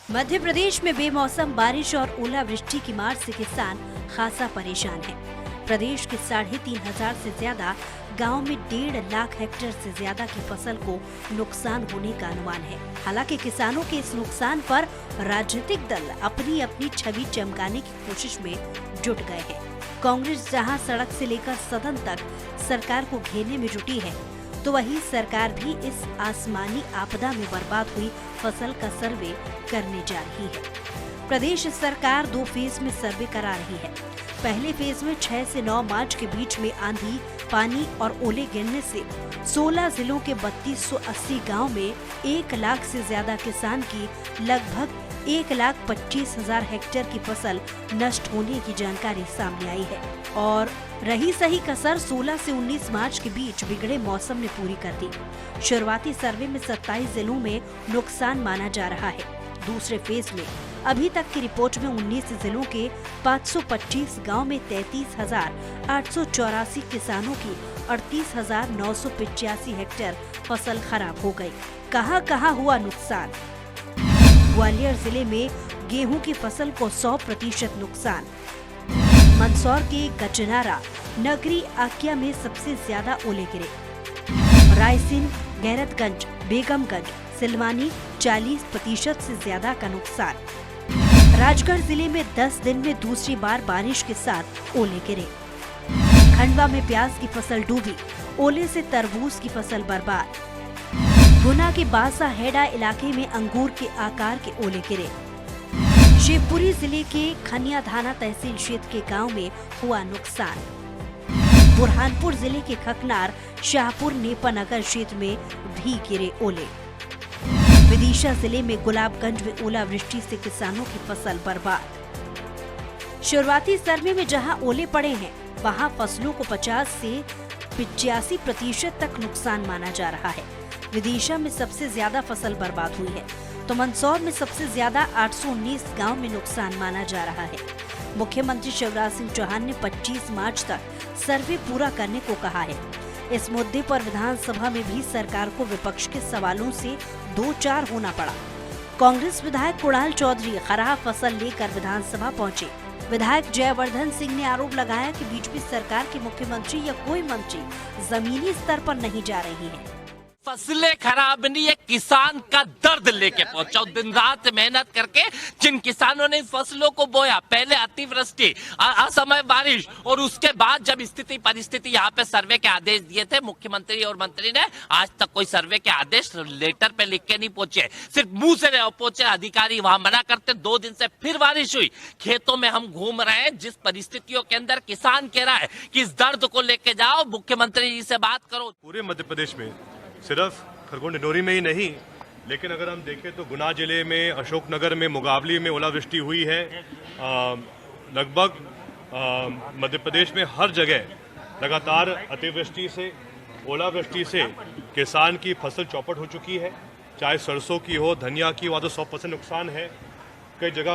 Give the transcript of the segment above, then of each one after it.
मध्य प्रदेश में बेमौसम बारिश और ओलावृष्टि की मार से किसान खासा परेशान है। प्रदेश के 3,500 से ज्यादा गांव में 1.5 लाख हेक्टेयर से ज्यादा की फसल को नुकसान होने का अनुमान है। हालांकि किसानों के इस नुकसान पर राजनीतिक दल अपनी अपनी छवि चमकाने की कोशिश में जुट गए हैं। कांग्रेस जहां सड़क से लेकर सदन तक सरकार को घेरने में जुटी है, तो वही सरकार भी इस आसमानी आपदा में बर्बाद हुई फसल का सर्वे करने जा रही है। प्रदेश सरकार 2 फेज में सर्वे करा रही है। पहले फेज में 6 से 9 मार्च के बीच में आंधी, पानी और ओले गिरने से 16 जिलों के 3280 गाँव में 1 लाख से ज्यादा किसान की लगभग 1,25,000 हेक्टेयर की फसल नष्ट होने की जानकारी सामने आई है। और रही सही कसर 16 से 19 मार्च के बीच बिगड़े मौसम ने पूरी कर दी। शुरुआती सर्वे में 27 जिलों में नुकसान माना जा रहा है। दूसरे फेज में अभी तक की रिपोर्ट में 19 जिलों के 525 गांव में 33,884 किसानों की 38,985 हेक्टेयर फसल खराब हो गई। कहां हुआ नुकसान? ग्वालियर जिले में गेहूं की फसल को 100% नुकसान। मंदसौर के गचनारा, नगरी आकिया में सबसे ज्यादा ओले गिरे। रायसेन, गैरतगंज, बेगमगंज, सिलवानी 40% से ज्यादा का नुकसान। राजगढ़ जिले में 10 दिन में दूसरी बार बारिश के साथ ओले गिरे। खंडवा में प्याज की फसल डूबी, ओले से तरबूज की फसल बर्बाद। गुना के बासा हेडा इलाके में अंगूर के आकार के ओले गिरे। शिवपुरी जिले के खनिया धाना तहसील क्षेत्र के गांव में हुआ नुकसान। बुरहानपुर जिले के खकनार, शाहपुर, नेपानगर क्षेत्र में भी गिरे ओले। विदिशा जिले में गुलाबगंज में ओलावृष्टि से किसानों की फसल बर्बाद। शुरुआती सर्वे में जहां ओले पड़े हैं, वहां फसलों को 50 से 85% तक नुकसान माना जा रहा है। विदिशा में सबसे ज्यादा फसल बर्बाद हुई है, तो मंदसौर में सबसे ज्यादा 819 गांव में नुकसान माना जा रहा है। मुख्यमंत्री शिवराज सिंह चौहान ने 25 मार्च तक सर्वे पूरा करने को कहा है। इस मुद्दे पर विधानसभा में भी सरकार को विपक्ष के सवालों से 2-4 होना पड़ा। कांग्रेस विधायक कुणाल चौधरी खराब फसल लेकर विधानसभा पहुंचे। विधायक जयवर्धन सिंह ने आरोप लगाया कि बीजेपी सरकार के मुख्यमंत्री या कोई मंत्री जमीनी स्तर पर नहीं जा रही है। फसलें खराब नहीं है, किसान का दर्द लेके पहुंचा। दिन रात मेहनत करके जिन किसानों ने फसलों को बोया, पहले अतिवृष्टि, असमय बारिश और उसके बाद जब स्थिति परिस्थिति यहाँ पे सर्वे के आदेश दिए थे, मुख्यमंत्री और मंत्री ने आज तक कोई सर्वे के आदेश लेटर पे लिख के नहीं पहुंचे, सिर्फ मुंह से पहुंचे। अधिकारी वहां मना करते। 2 दिन से फिर बारिश हुई। खेतों में हम घूम रहे हैं। जिस परिस्थितियों के अंदर किसान कह रहा है कि इस दर्द को लेके जाओ, मुख्यमंत्री जी से बात करो। पूरे मध्य प्रदेश में सिर्फ खरगोन डिंडोरी में ही नहीं, लेकिन अगर हम देखें तो गुना जिले में, अशोकनगर में, मुगावली में ओलावृष्टि हुई है। लगभग मध्य प्रदेश में हर जगह लगातार अतिवृष्टि से, ओलावृष्टि से किसान की फसल चौपट हो चुकी है। चाहे सरसों की हो, धनिया की, वहाँ तो 100% नुकसान है। कई जगह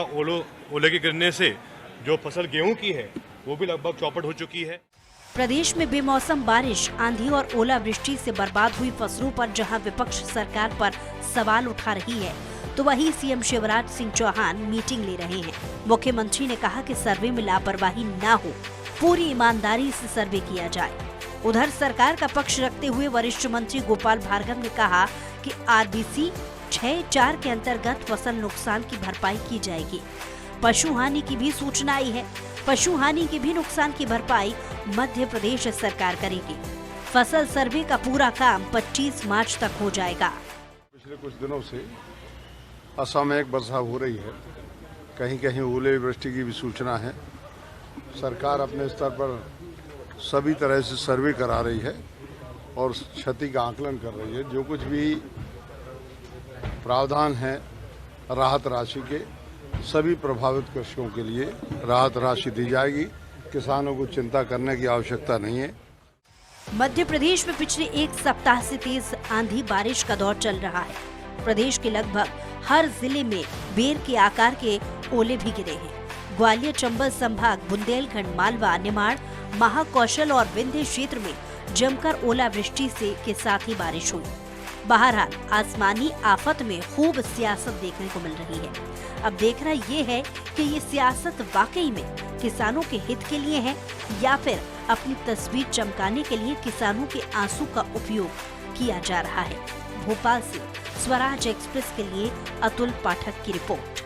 ओले के गिरने से जो फसल गेहूं की है वो भी लगभग चौपट हो चुकी है। प्रदेश में बेमौसम बारिश, आंधी और ओलावृष्टि से बर्बाद हुई फसलों पर जहां विपक्ष सरकार पर सवाल उठा रही है, तो वहीं सीएम शिवराज सिंह चौहान मीटिंग ले रहे हैं। मुख्यमंत्री ने कहा कि सर्वे में लापरवाही न हो, पूरी ईमानदारी से सर्वे किया जाए। उधर सरकार का पक्ष रखते हुए वरिष्ठ मंत्री गोपाल भार्गव ने कहा कि आरबीसी 6-4 के अंतर्गत फसल नुकसान की भरपाई की जाएगी। पशु हानि की भी सूचना आई है। पशु हानि के भी नुकसान की भरपाई मध्य प्रदेश सरकार करेगी। फसल सर्वे का पूरा काम 25 मार्च तक हो जाएगा। पिछले कुछ दिनों से असामयिक वर्षा हो रही है, कहीं कहीं ओले वृष्टि की भी सूचना है। सरकार अपने स्तर पर सभी तरह से सर्वे करा रही है और क्षति का आकलन कर रही है। जो कुछ भी प्रावधान है राहत राशि के, सभी प्रभावित कृषकों के लिए राहत राशि दी जाएगी। किसानों को चिंता करने की आवश्यकता नहीं है। मध्य प्रदेश में पिछले 1 सप्ताह से तेज आंधी बारिश का दौर चल रहा है। प्रदेश के लगभग हर जिले में बेर के आकार के ओले भी गिरे हैं। ग्वालियर, चंबल संभाग, बुंदेलखंड, मालवा, निमाड़, महाकौशल और विंध्य क्षेत्र में जमकर ओलावृष्टि के साथ ही बारिश हुई। बहरहाल आसमानी आफत में खूब सियासत देखने को मिल रही है। अब देखना ये है कि ये सियासत वाकई में किसानों के हित के लिए है या फिर अपनी तस्वीर चमकाने के लिए किसानों के आंसू का उपयोग किया जा रहा है। भोपाल से स्वराज एक्सप्रेस के लिए अतुल पाठक की रिपोर्ट।